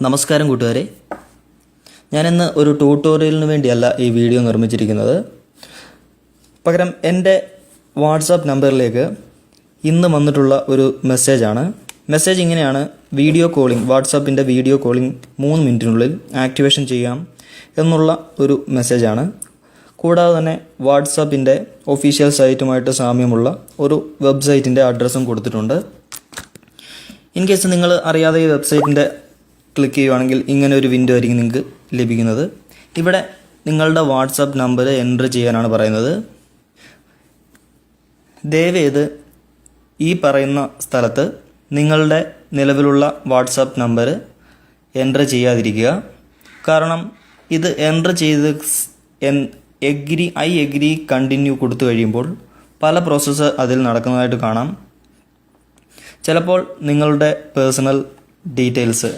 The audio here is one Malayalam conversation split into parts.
നമസ്കാരം കൂട്ടുകാരെ, ഞാനിന്ന് ഒരു ട്യൂട്ടോറിയലിന് വേണ്ടിയല്ല ഈ വീഡിയോ നിർമ്മിച്ചിരിക്കുന്നത്. പകരം എൻ്റെ വാട്സാപ്പ് നമ്പറിലേക്ക് ഇന്ന് വന്നിട്ടുള്ള ഒരു മെസ്സേജാണ്. മെസ്സേജ് ഇങ്ങനെയാണ്: വീഡിയോ കോളിംഗ്, വാട്സാപ്പിൻ്റെ വീഡിയോ കോളിംഗ് 3 മിനിറ്റിനുള്ളിൽ ആക്ടിവേഷൻ ചെയ്യാം എന്നുള്ള ഒരു മെസ്സേജാണ്. കൂടാതെ തന്നെ വാട്സാപ്പിൻ്റെ ഒഫീഷ്യൽ സൈറ്റുമായിട്ട് സാമ്യമുള്ള ഒരു വെബ്സൈറ്റിൻ്റെ അഡ്രസ്സും കൊടുത്തിട്ടുണ്ട്. ഇൻ കേസ് നിങ്ങൾ അറിയാതെ ഈ വെബ്സൈറ്റിൻ്റെ ക്ലിക്ക് ചെയ്യുകയാണെങ്കിൽ ഇങ്ങനെ ഒരു വിൻഡോ ആയിരിക്കും നിങ്ങൾക്ക് ലഭിക്കുന്നത്. ഇവിടെ നിങ്ങളുടെ വാട്സാപ്പ് നമ്പർ എൻ്റർ ചെയ്യാനാണ് പറയുന്നത്. ദയവേത് ഈ പറയുന്ന സ്ഥലത്ത് നിങ്ങളുടെ നിലവിലുള്ള വാട്സാപ്പ് നമ്പർ എൻ്റർ ചെയ്യാതിരിക്കുക. കാരണം ഇത് എൻ്റർ ചെയ്ത് ഐ എഗ്രി കണ്ടിന്യൂ കൊടുത്തു കഴിയുമ്പോൾ പല പ്രോസസ്സ് അതിൽ നടക്കുന്നതായിട്ട് കാണാം. ചിലപ്പോൾ നിങ്ങളുടെ പേഴ്സണൽ ഡീറ്റെയിൽസ്,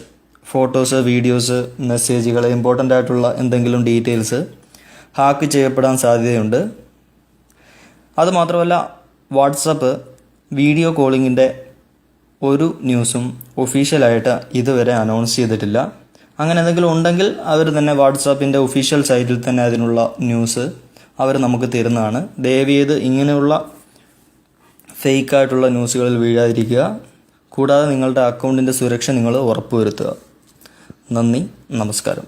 ഫോട്ടോസ്, വീഡിയോസ്, മെസ്സേജുകൾ, ഇമ്പോർട്ടൻ്റ് ആയിട്ടുള്ള എന്തെങ്കിലും ഡീറ്റെയിൽസ് ഹാക്ക് ചെയ്യപ്പെടാൻ സാധ്യതയുണ്ട്. അതുമാത്രമല്ല, വാട്സപ്പ് വീഡിയോ കോളിങ്ങിൻ്റെ ഒരു ന്യൂസും ഒഫീഷ്യലായിട്ട് ഇതുവരെ അനൗൺസ് ചെയ്തിട്ടില്ല. അങ്ങനെ എന്തെങ്കിലും ഉണ്ടെങ്കിൽ അവർ തന്നെ വാട്സാപ്പിൻ്റെ ഒഫീഷ്യൽ സൈറ്റിൽ തന്നെ അതിനുള്ള ന്യൂസ് അവർ നമുക്ക് തരുന്നതാണ്. ദയവേത് ഇങ്ങനെയുള്ള ഫേക്കായിട്ടുള്ള ന്യൂസുകളിൽ വീഴാതിരിക്കുക. കൂടാതെ നിങ്ങളുടെ അക്കൗണ്ടിൻ്റെ സുരക്ഷ നിങ്ങൾ ഉറപ്പുവരുത്തുക. നന്ദി, നമസ്കാരം.